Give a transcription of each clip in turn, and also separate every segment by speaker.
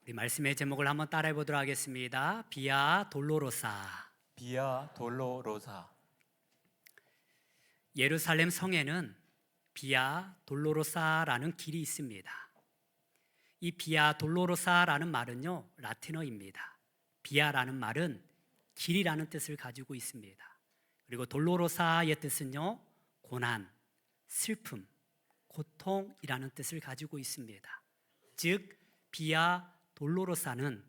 Speaker 1: 우리 말씀의 제목을 한번 따라해 보도록 하겠습니다. 비아 돌로로사.
Speaker 2: 비아 돌로로사.
Speaker 1: 예루살렘 성에는 비아 돌로로사라는 길이 있습니다. 이 비아 돌로로사라는 말은요, 라틴어입니다. 비아라는 말은 길이라는 뜻을 가지고 있습니다. 그리고 돌로로사의 뜻은요, 고난, 슬픔, 고통이라는 뜻을 가지고 있습니다. 즉 비아 돌로로사는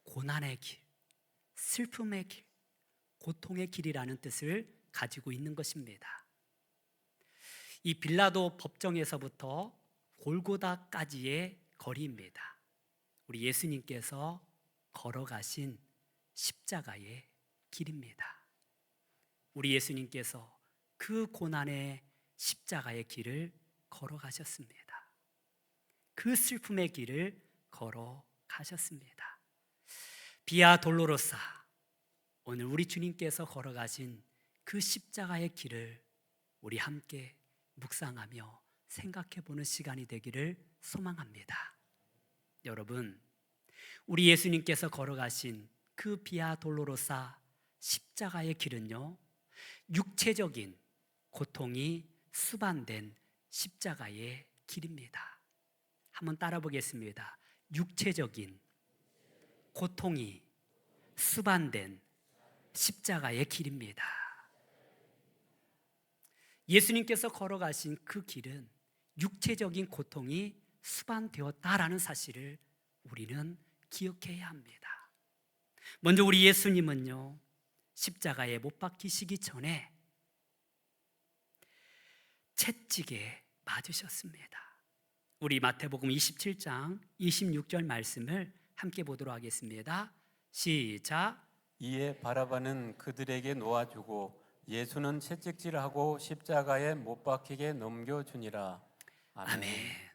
Speaker 1: 고난의 길, 슬픔의 길, 고통의 길이라는 뜻을 가지고 있는 것입니다. 이 빌라도 법정에서부터 골고다까지의 거리입니다. 우리 예수님께서 걸어가신 십자가의 길입니다. 우리 예수님께서 그 고난의 십자가의 길을 걸어가셨습니다. 그 슬픔의 길을 걸어가셨습니다. 비아 돌로로사, 오늘 우리 주님께서 걸어가신 그 십자가의 길을 우리 함께 묵상하며 생각해보는 시간이 되기를 소망합니다. 여러분, 우리 예수님께서 걸어가신 그 비아 돌로로사 십자가의 길은요, 육체적인 고통이 수반된 십자가의 길입니다. 한번 따라 보겠습니다. 육체적인 고통이 수반된 십자가의 길입니다. 예수님께서 걸어가신 그 길은 육체적인 고통이 수반되었다라는 사실을 우리는 기억해야 합니다. 먼저 우리 예수님은요, 십자가에 못 박히시기 전에 채찍에 맞으셨습니다. 우리 마태복음 27장 26절 말씀을 함께 보도록 하겠습니다. 시작.
Speaker 2: 이에 바라바는 그들에게 놓아주고 예수는 채찍질하고 십자가에 못 박히게 넘겨주니라. 아멘.
Speaker 1: 아멘.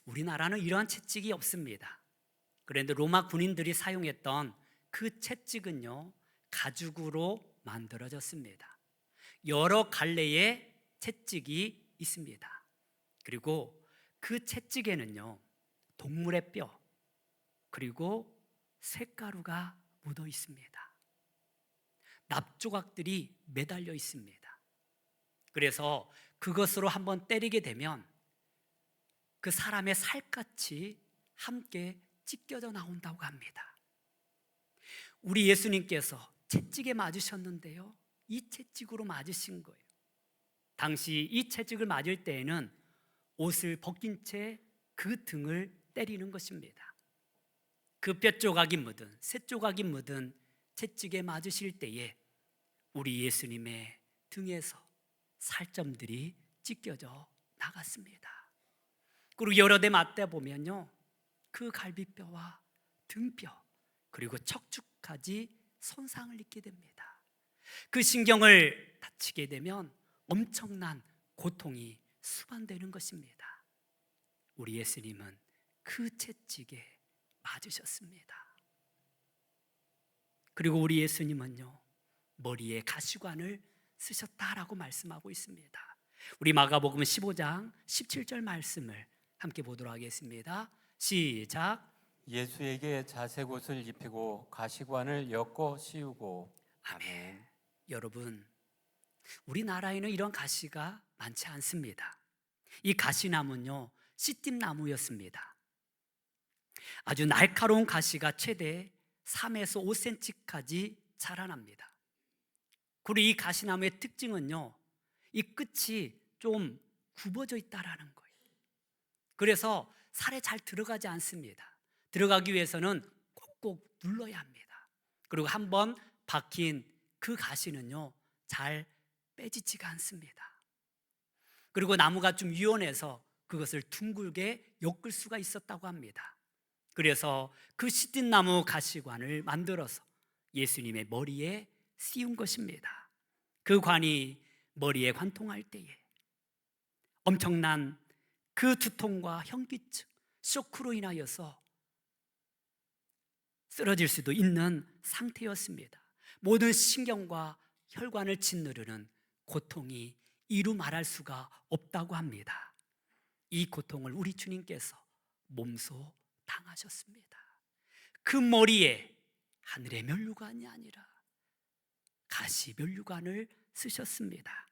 Speaker 1: 우리나라는 이러한 채찍이 없습니다. 그런데 로마 군인들이 사용했던 그 채찍은요, 가죽으로 만들어졌습니다. 여러 갈래의 채찍이 있습니다. 그리고 그 채찍에는요, 동물의 뼈, 그리고 쇳가루가 묻어 있습니다. 납조각들이 매달려 있습니다. 그래서 그것으로 한번 때리게 되면 그 사람의 살갗이 함께 찢겨져 나온다고 합니다. 우리 예수님께서 채찍에 맞으셨는데요, 이 채찍으로 맞으신 거예요. 당시 이 채찍을 맞을 때에는 옷을 벗긴 채 그 등을 때리는 것입니다. 그 뼈조각이 묻은, 쇳조각이 묻은 채찍에 맞으실 때에 우리 예수님의 등에서 살점들이 찢겨져 나갔습니다. 그리고 여러 대 맞다 보면요, 그 갈비뼈와 등뼈 그리고 척추까지 손상을 입게 됩니다. 그 신경을 다치게 되면 엄청난 고통이 수반되는 것입니다. 우리 예수님은 그 채찍에 맞으셨습니다. 그리고 우리 예수님은요, 머리에 가시관을 쓰셨다라고 말씀하고 있습니다. 우리 마가복음 15장 17절 말씀을 함께 보도록 하겠습니다. 시작.
Speaker 2: 예수에게 자색 옷을 입히고 가시관을 엮어 씌우고.
Speaker 1: 아멘. 여러분, 우리나라에는 이런 가시가 많지 않습니다. 이 가시나무는요, 씨띠나무였습니다. 아주 날카로운 가시가 최대 3에서 5cm까지 자라납니다. 그리고 이 가시나무의 특징은요, 이 끝이 좀 굽어져 있다라는 거예요. 그래서 살에 잘 들어가지 않습니다. 들어가기 위해서는 꼭꼭 눌러야 합니다. 그리고 한번 박힌 그 가시는요, 잘 빼지지가 않습니다. 그리고 나무가 좀 유연해서 그것을 둥글게 엮을 수가 있었다고 합니다. 그래서 그 씨띠나무 가시관을 만들어서 예수님의 머리에 씌운 것입니다. 그 관이 머리에 관통할 때에 엄청난 그 두통과 현기증, 쇼크로 인하여서 쓰러질 수도 있는 상태였습니다. 모든 신경과 혈관을 짓누르는 고통이 이루 말할 수가 없다고 합니다. 이 고통을 우리 주님께서 몸소 당하셨습니다. 그 머리에 하늘의 면류관이 아니라 가시 면류관을 쓰셨습니다.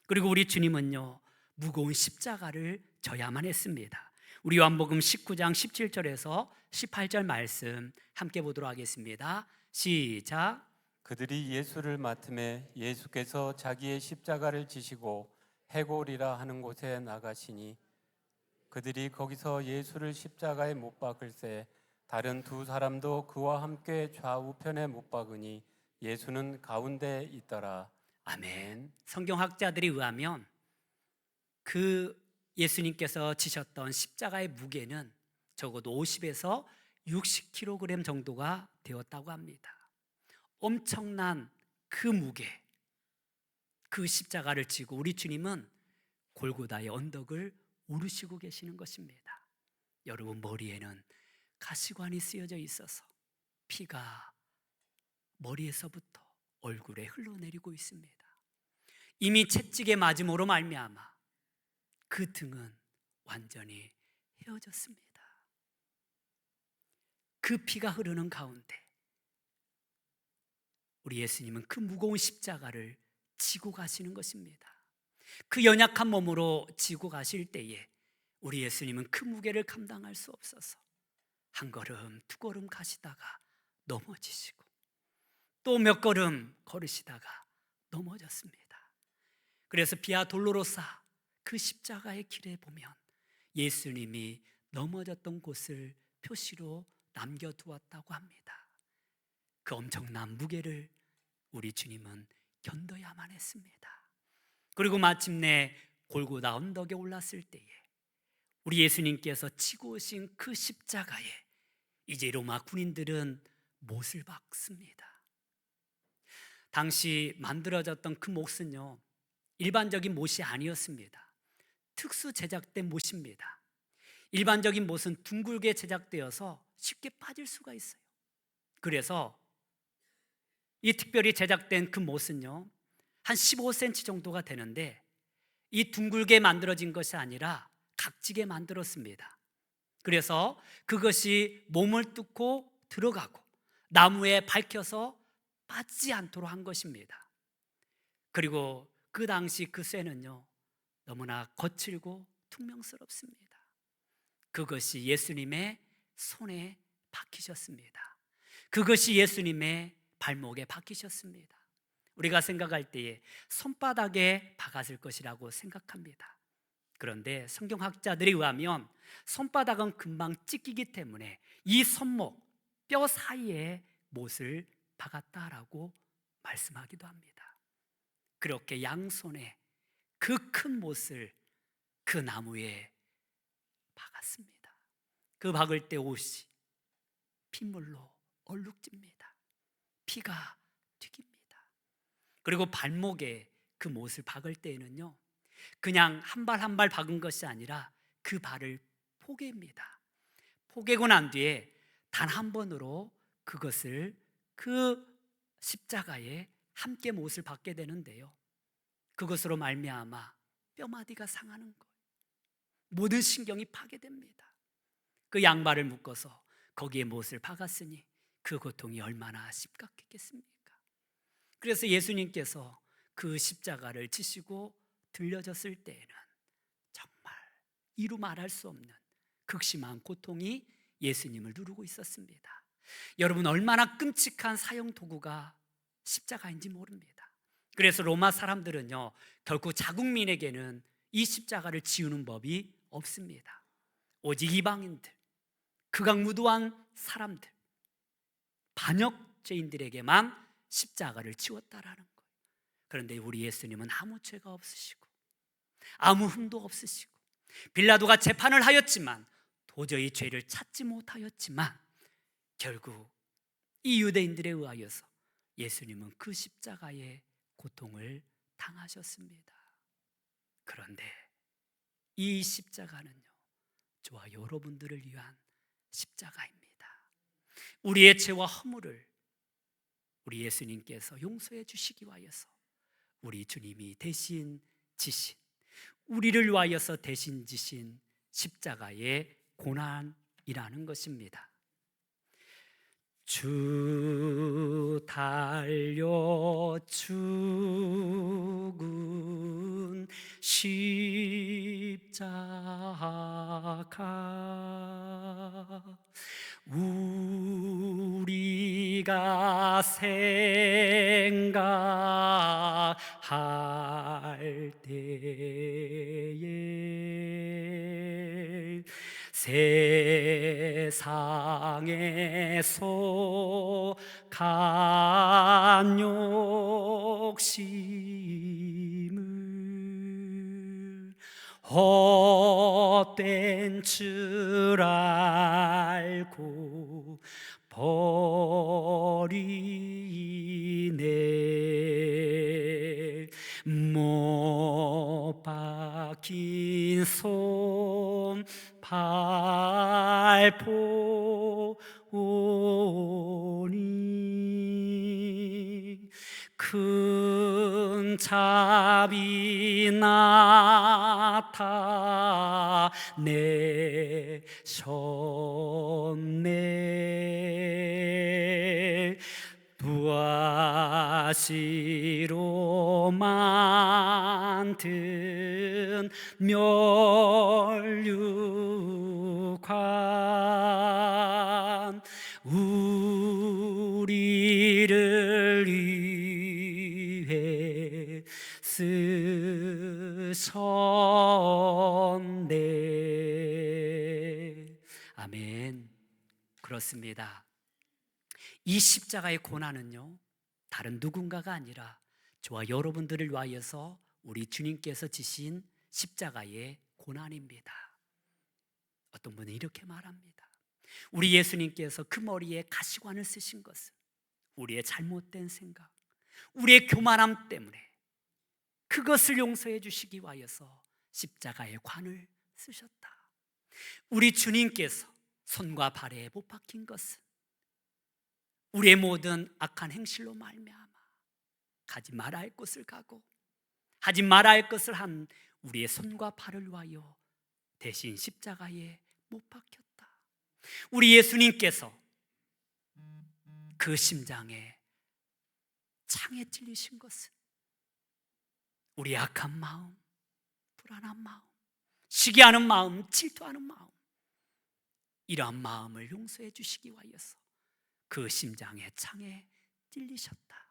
Speaker 1: 그리고 우리 주님은요, 무거운 십자가를 져야만 했습니다. 우리 요한복음 19장 17절에서 18절 말씀 함께 보도록 하겠습니다. 시작.
Speaker 2: 그들이 예수를 맡음에 예수께서 자기의 십자가를 지시고 해골이라 하는 곳에 나가시니 그들이 거기서 예수를 십자가에 못 박을새 다른 두 사람도 그와 함께 좌우편에 못 박으니 예수는 가운데 있더라.
Speaker 1: 아멘. 성경학자들이 의하면 그 예수님께서 지셨던 십자가의 무게는 적어도 50에서 60kg 정도가 되었다고 합니다. 엄청난 그 무게, 그 십자가를 지고 우리 주님은 골고다의 언덕을 오르시고 계시는 것입니다. 여러분, 머리에는 가시관이 쓰여져 있어서 피가 머리에서부터 얼굴에 흘러내리고 있습니다. 이미 채찍에 맞음으로 말미암아 그 등은 완전히 헤어졌습니다. 그 피가 흐르는 가운데 우리 예수님은 그 무거운 십자가를 지고 가시는 것입니다. 그 연약한 몸으로 지고 가실 때에 우리 예수님은 그 무게를 감당할 수 없어서 한 걸음 두 걸음 가시다가 넘어지시고 또 몇 걸음 걸으시다가 넘어졌습니다. 그래서 비아 돌로로사 그 십자가의 길에 보면 예수님이 넘어졌던 곳을 표시로 남겨두었다고 합니다. 그 엄청난 무게를 우리 주님은 견뎌야만 했습니다. 그리고 마침내 골고다 언덕에 올랐을 때에 우리 예수님께서 지고 오신 그 십자가에 이제 로마 군인들은 못을 박습니다. 당시 만들어졌던 그 못은요, 일반적인 못이 아니었습니다. 특수 제작된 못입니다. 일반적인 못은 둥글게 제작되어서 쉽게 빠질 수가 있어요. 그래서 이 특별히 제작된 그 못은요, 한 15cm 정도가 되는데 이 둥글게 만들어진 것이 아니라 각지게 만들었습니다. 그래서 그것이 몸을 뚫고 들어가고 나무에 박혀서 빠지지 않도록 한 것입니다. 그리고 그 당시 그 쇠는요, 너무나 거칠고 퉁명스럽습니다. 그것이 예수님의 손에 박히셨습니다. 그것이 예수님의 발목에 박히셨습니다. 우리가 생각할 때에 손바닥에 박았을 것이라고 생각합니다. 그런데 성경학자들에 의하면 손바닥은 금방 찢기기 때문에 이 손목, 뼈 사이에 못을 박았다라고 말씀하기도 합니다. 그렇게 양손에 그 큰 못을 그 나무에 박았습니다. 그 박을 때 옷이 핏물로 얼룩집니다. 피가 튀깁니다. 그리고 발목에 그 못을 박을 때에는요, 그냥 한 발 한 발 박은 것이 아니라 그 발을 포갭니다. 포개고 난 뒤에 단 한 번으로 그것을 그 십자가에 함께 못을 박게 되는데요, 그것으로 말미암아 뼈마디가 상하는 거예요. 모든 신경이 파괴됩니다. 그 양발을 묶어서 거기에 못을 박았으니 그 고통이 얼마나 심각했겠습니까? 그래서 예수님께서 그 십자가를 지시고 들려졌을 때에는 정말 이루 말할 수 없는 극심한 고통이 예수님을 누르고 있었습니다. 여러분, 얼마나 끔찍한 사형 도구가 십자가인지 모릅니다. 그래서 로마 사람들은요, 결코 자국민에게는 이 십자가를 지우는 법이 없습니다. 오직 이방인들, 극악무도한 사람들, 반역죄인들에게만 십자가를 지웠다라는 거예요. 그런데 우리 예수님은 아무 죄가 없으시고 아무 흠도 없으시고 빌라도가 재판을 하였지만 도저히 죄를 찾지 못하였지만 결국 이 유대인들에 의하여서 예수님은 그 십자가의 고통을 당하셨습니다. 그런데 이 십자가는요, 저와 여러분들을 위한 십자가입니다. 우리의 죄와 허물을 우리 예수님께서 용서해 주시기 위하여서 우리 주님이 대신 지신, 우리를 위하여서 대신 지신 십자가의 고난이라는 것입니다. 주 달려 죽은 십자가 우리가 생각할 때에 세상의 속한 욕심을 헛된 줄 알고 버리네. 못 박힌 손 밟보니 큰 잡이 나타내셨네. 두아시로 만든 멸류관 우리를 위해 쓰셨네. 아멘. 그렇습니다. 이 십자가의 고난은요, 다른 누군가가 아니라 저와 여러분들을 위하여서 우리 주님께서 지신 십자가의 고난입니다. 어떤 분은 이렇게 말합니다. 우리 예수님께서 그 머리에 가시관을 쓰신 것은 우리의 잘못된 생각, 우리의 교만함 때문에 그것을 용서해 주시기 위하여서 십자가의 관을 쓰셨다. 우리 주님께서 손과 발에 못 박힌 것은 우리의 모든 악한 행실로 말미암아 가지 말아야 할 곳을 가고 하지 말아야 할 것을 한 우리의 손과 발을 위하여 대신 십자가에 못 박혔다. 우리 예수님께서 그 심장에 창에 찔리신 것은 우리의 악한 마음, 불안한 마음, 시기하는 마음, 질투하는 마음, 이러한 마음을 용서해 주시기 위하여서 그 심장의 창에 찔리셨다.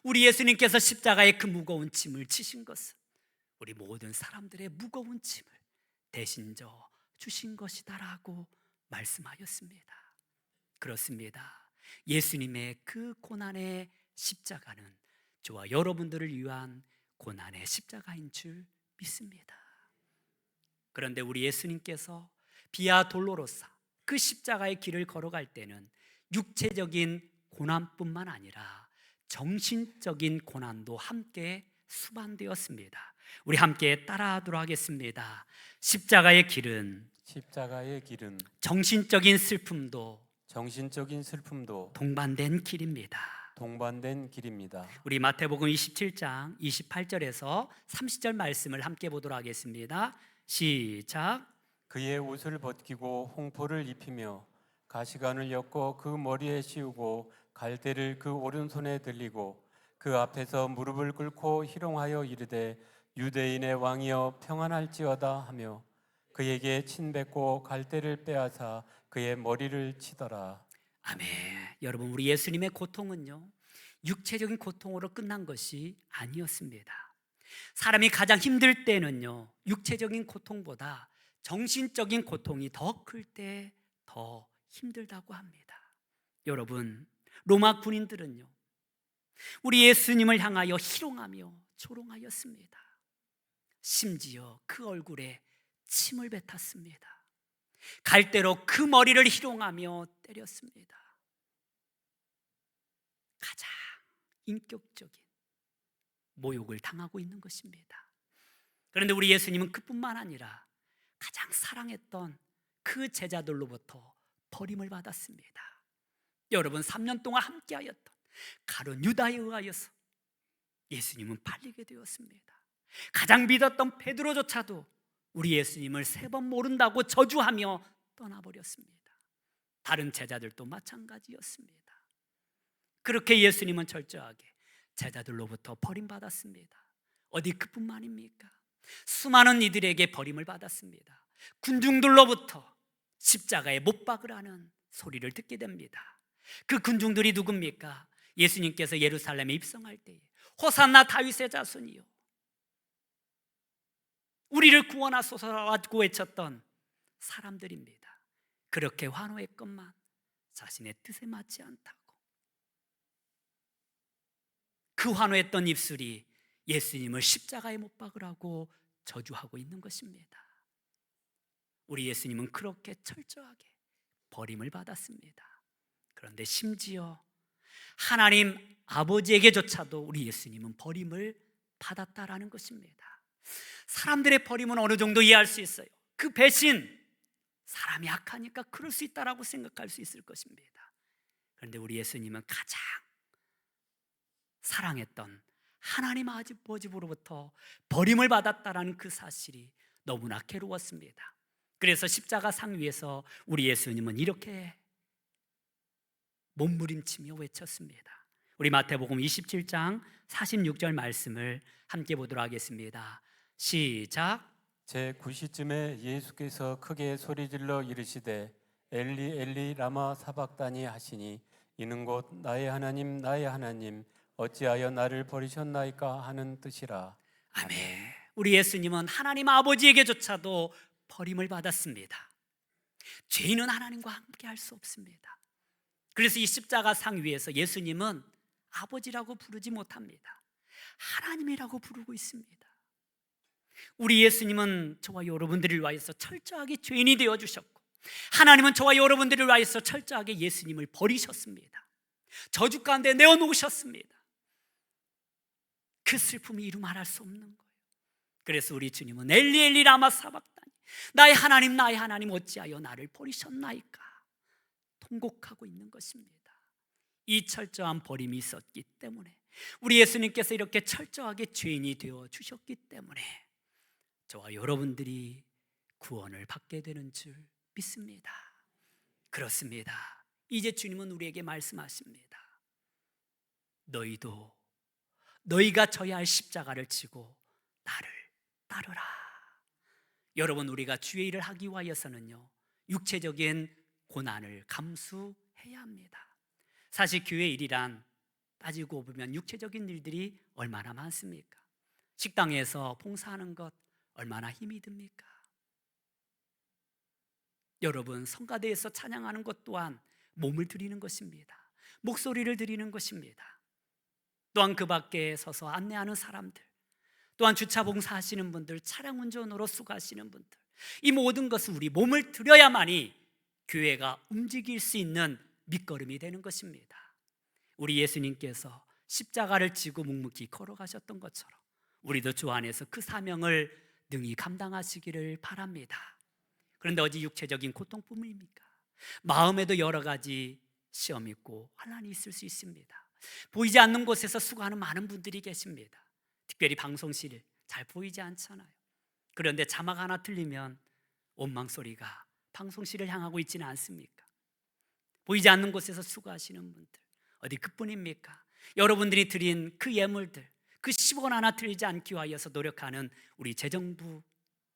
Speaker 1: 우리 예수님께서 십자가에 그 무거운 짐을 지신 것은 우리 모든 사람들의 무거운 짐을 대신 져 주신 것이다라고 말씀하였습니다. 그렇습니다. 예수님의 그 고난의 십자가는 저와 여러분들을 위한 고난의 십자가인 줄 믿습니다. 그런데 우리 예수님께서 비아 돌로로사 그 십자가의 길을 걸어갈 때는 육체적인 고난뿐만 아니라 정신적인 고난도 함께 수반되었습니다. 우리 함께 따라하도록 하겠습니다. 십자가의 길은 정신적인 슬픔도 동반된 길입니다. 우리 마태복음 27장 28절에서 30절 말씀을 함께 보도록 하겠습니다. 시작.
Speaker 2: 그의 옷을 벗기고 홍포를 입히며 가시관을 엮어 그 머리에 씌우고 갈대를 그 오른손에 들리고 그 앞에서 무릎을 꿇고 희롱하여 이르되 유대인의 왕이여 평안할지어다 하며 그에게 침뱉고 갈대를 빼앗아 그의 머리를 치더라.
Speaker 1: 아멘. 여러분, 우리 예수님의 고통은요, 육체적인 고통으로 끝난 것이 아니었습니다. 사람이 가장 힘들 때는요, 육체적인 고통보다 정신적인 고통이 더 클 때 더 힘들다고 합니다. 여러분, 로마 군인들은요, 우리 예수님을 향하여 희롱하며 조롱하였습니다. 심지어 그 얼굴에 침을 뱉었습니다. 갈대로 그 머리를 희롱하며 때렸습니다. 가장 인격적인 모욕을 당하고 있는 것입니다. 그런데 우리 예수님은 그뿐만 아니라 가장 사랑했던 그 제자들로부터 버림을 받았습니다. 여러분, 3년 동안 함께하였던 가룟 유다에 의하여서 예수님은 팔리게 되었습니다. 가장 믿었던 베드로조차도 우리 예수님을 3번 모른다고 저주하며 떠나버렸습니다. 다른 제자들도 마찬가지였습니다. 그렇게 예수님은 철저하게 제자들로부터 버림받았습니다. 어디 그뿐만입니까? 수많은 이들에게 버림을 받았습니다. 군중들로부터 십자가에 못 박으라는 소리를 듣게 됩니다. 그 군중들이 누굽니까? 예수님께서 예루살렘에 입성할 때에 호산나 다윗의 자손이요, 우리를 구원하소서라고 외쳤던 사람들입니다. 그렇게 환호했건만 자신의 뜻에 맞지 않다고 그 환호했던 입술이 예수님을 십자가에 못 박으라고 저주하고 있는 것입니다. 우리 예수님은 그렇게 철저하게 버림을 받았습니다. 그런데 심지어 하나님 아버지에게조차도 우리 예수님은 버림을 받았다라는 것입니다. 사람들의 버림은 어느 정도 이해할 수 있어요. 그 배신, 사람이 악하니까 그럴 수 있다라고 생각할 수 있을 것입니다. 그런데 우리 예수님은 가장 사랑했던 하나님 아버지로부터 버림을 받았다라는 그 사실이 너무나 괴로웠습니다. 그래서 십자가 상 위에서 우리 예수님은 이렇게 몸부림치며 외쳤습니다. 우리 마태복음 27장 46절 말씀을 함께 보도록 하겠습니다. 시작.
Speaker 2: 제9시쯤에 예수께서 크게 소리질러 이르시되 엘리 엘리 라마 사박다니 하시니 이는 곧 나의 하나님 나의 하나님 어찌하여 나를 버리셨나이까 하는 뜻이라.
Speaker 1: 아멘. 우리 예수님은 하나님 아버지에게조차도 버림을 받았습니다. 죄인은 하나님과 함께 할 수 없습니다. 그래서 이 십자가 상 위에서 예수님은 아버지라고 부르지 못합니다. 하나님이라고 부르고 있습니다. 우리 예수님은 저와 여러분들을 위하여서 철저하게 죄인이 되어주셨고, 하나님은 저와 여러분들을 위하여서 철저하게 예수님을 버리셨습니다. 저주 가운데 내어놓으셨습니다. 그 슬픔이 이루 말할 수 없는 거예요. 그래서 우리 주님은 엘리 엘리 라마 사박다니, 나의 하나님 어찌하여 나를 버리셨나이까 통곡하고 있는 것입니다. 이 철저한 버림이 있었기 때문에, 우리 예수님께서 이렇게 철저하게 죄인이 되어 주셨기 때문에 저와 여러분들이 구원을 받게 되는 줄 믿습니다. 그렇습니다. 이제 주님은 우리에게 말씀하십니다. 너희도 너희가 져야 할 십자가를 지고 나를 따르라. 여러분, 우리가 주의 일을 하기 위하여서는요, 육체적인 고난을 감수해야 합니다. 사실 교회 일이란 따지고 보면 육체적인 일들이 얼마나 많습니까? 식당에서 봉사하는 것 얼마나 힘이 듭니까? 여러분, 성가대에서 찬양하는 것 또한 몸을 드리는 것입니다. 목소리를 드리는 것입니다. 또한 그 밖에 서서 안내하는 사람들, 또한 주차 봉사하시는 분들, 차량 운전으로 수고하시는 분들, 이 모든 것은 우리 몸을 드려야만이 교회가 움직일 수 있는 밑거름이 되는 것입니다. 우리 예수님께서 십자가를 지고 묵묵히 걸어가셨던 것처럼 우리도 주 안에서 그 사명을 능히 감당하시기를 바랍니다. 그런데 어디 육체적인 고통뿐입니까? 마음에도 여러 가지 시험이 있고 환난이 있을 수 있습니다. 보이지 않는 곳에서 수고하는 많은 분들이 계십니다. 특별히 방송실 잘 보이지 않잖아요. 그런데 자막 하나 틀리면 원망소리가 방송실을 향하고 있지는 않습니까? 보이지 않는 곳에서 수고하시는 분들 어디 그뿐입니까? 여러분들이 드린 그 예물들, 그 10원 하나 틀리지 않기 위하여서 노력하는 우리 재정부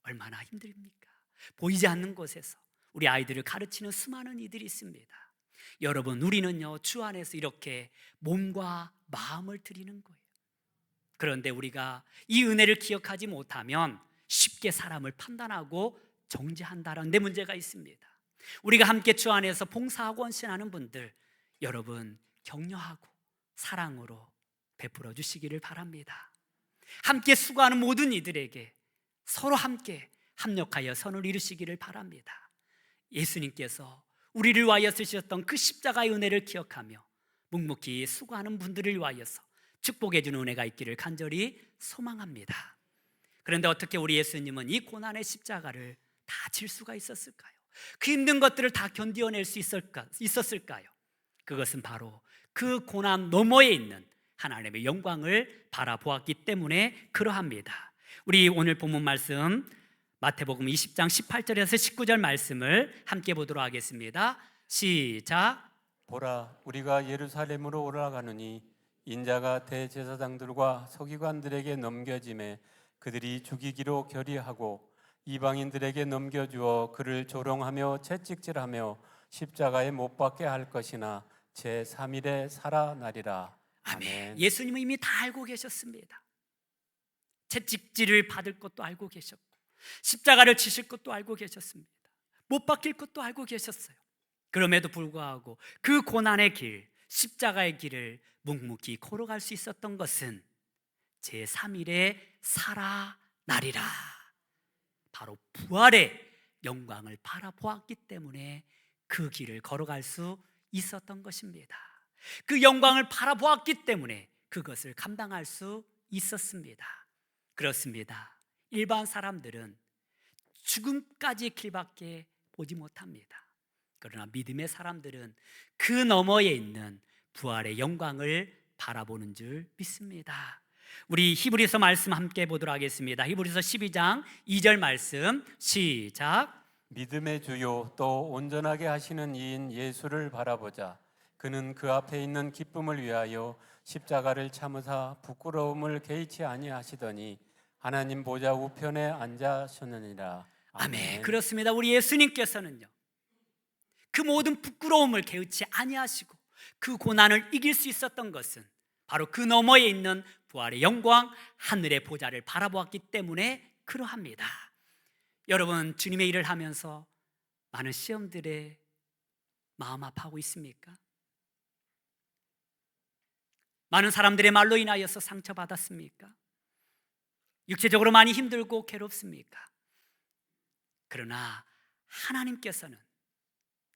Speaker 1: 얼마나 힘듭니까? 보이지 않는 곳에서 우리 아이들을 가르치는 수많은 이들이 있습니다. 여러분, 우리는요 주 안에서 이렇게 몸과 마음을 드리는 거예요. 그런데 우리가 이 은혜를 기억하지 못하면 쉽게 사람을 판단하고 정죄한다는 데 문제가 있습니다. 우리가 함께 주 안에서 봉사하고 헌신하는 분들, 여러분 격려하고 사랑으로 베풀어 주시기를 바랍니다. 함께 수고하는 모든 이들에게 서로 함께 합력하여 선을 이루시기를 바랍니다. 예수님께서 우리를 위하여 쓰셨던 그 십자가의 은혜를 기억하며 묵묵히 수고하는 분들을 위하여서 축복해 주는 은혜가 있기를 간절히 소망합니다. 그런데 어떻게 우리 예수님은 이 고난의 십자가를 다 질 수가 있었을까요? 그 힘든 것들을 다 견디어낼 수 있었을까요? 그것은 바로 그 고난 너머에 있는 하나님의 영광을 바라보았기 때문에 그러합니다. 우리 오늘 본문 말씀 마태복음 20장 18절에서 19절 말씀을 함께 보도록 하겠습니다. 시작.
Speaker 2: 보라, 우리가 예루살렘으로 올라가느니 인자가 대제사장들과 서기관들에게 넘겨짐에 그들이 죽이기로 결의하고 이방인들에게 넘겨주어 그를 조롱하며 채찍질하며 십자가에 못 박게 할 것이나 제3일에 살아나리라. 아멘.
Speaker 1: 예수님은 이미 다 알고 계셨습니다. 채찍질을 받을 것도 알고 계셨고 십자가를 지실 것도 알고 계셨습니다. 못 박힐 것도 알고 계셨어요. 그럼에도 불구하고 그 고난의 길, 십자가의 길을 묵묵히 걸어갈 수 있었던 것은 제3일에 살아나리라, 바로 부활의 영광을 바라보았기 때문에 그 길을 걸어갈 수 있었던 것입니다. 그 영광을 바라보았기 때문에 그것을 감당할 수 있었습니다. 그렇습니다. 일반 사람들은 죽음까지의 길밖에 보지 못합니다. 그러나 믿음의 사람들은 그 너머에 있는 부활의 영광을 바라보는 줄 믿습니다. 우리 히브리서 말씀 함께 보도록 하겠습니다. 히브리서 12장 2절 말씀 시작.
Speaker 2: 믿음의 주요 또 온전하게 하시는 이인 예수를 바라보자. 그는 그 앞에 있는 기쁨을 위하여 십자가를 참으사 부끄러움을 개의치 아니하시더니 하나님 보좌 우편에 앉으셨느니라.
Speaker 1: 아멘. 그렇습니다. 우리 예수님께서는요, 그 모든 부끄러움을 개의치 아니하시고 그 고난을 이길 수 있었던 것은 바로 그 너머에 있는 부활의 영광, 하늘의 보좌를 바라보았기 때문에 그러합니다. 여러분, 주님의 일을 하면서 많은 시험들에 마음 아파하고 있습니까? 많은 사람들의 말로 인하여서 상처받았습니까? 육체적으로 많이 힘들고 괴롭습니까? 그러나 하나님께서는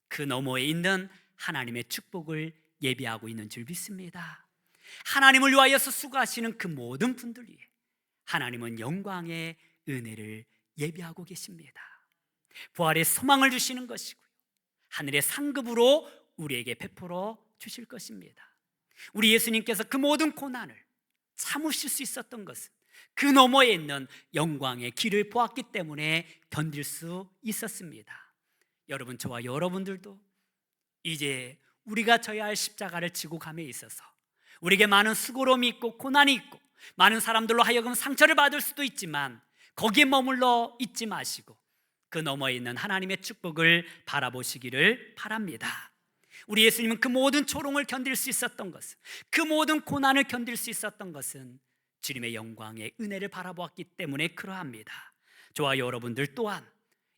Speaker 1: 그 너머에 있는 하나님의 축복을 예비하고 있는 줄 믿습니다. 하나님을 위하여서 수고하시는 그 모든 분들 위해 하나님은 영광의 은혜를 예비하고 계십니다. 부활의 소망을 주시는 것이고요, 하늘의 상급으로 우리에게 베풀어 주실 것입니다. 우리 예수님께서 그 모든 고난을 참으실 수 있었던 것은 그 너머에 있는 영광의 길을 보았기 때문에 견딜 수 있었습니다. 여러분, 저와 여러분들도 이제 우리가 져야 할 십자가를 지고 감에 있어서 우리에게 많은 수고로움이 있고 고난이 있고 많은 사람들로 하여금 상처를 받을 수도 있지만 거기에 머물러 있지 마시고 그 너머에 있는 하나님의 축복을 바라보시기를 바랍니다. 우리 예수님은 그 모든 조롱을 견딜 수 있었던 것은, 그 모든 고난을 견딜 수 있었던 것은 주님의 영광의 은혜를 바라보았기 때문에 그러합니다. 저와 여러분들 또한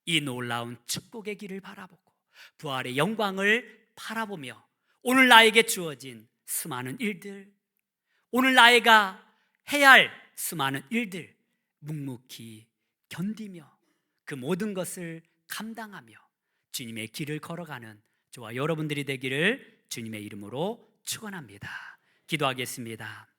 Speaker 1: 이 놀라운 축복의 길을 바라보고 부활의 영광을 바라보며 오늘 나에게 주어진 수많은 일들, 오늘 나이가 해야 할 수많은 일들 묵묵히 견디며 그 모든 것을 감당하며 주님의 길을 걸어가는 저와 여러분들이 되기를 주님의 이름으로 축원합니다. 기도하겠습니다.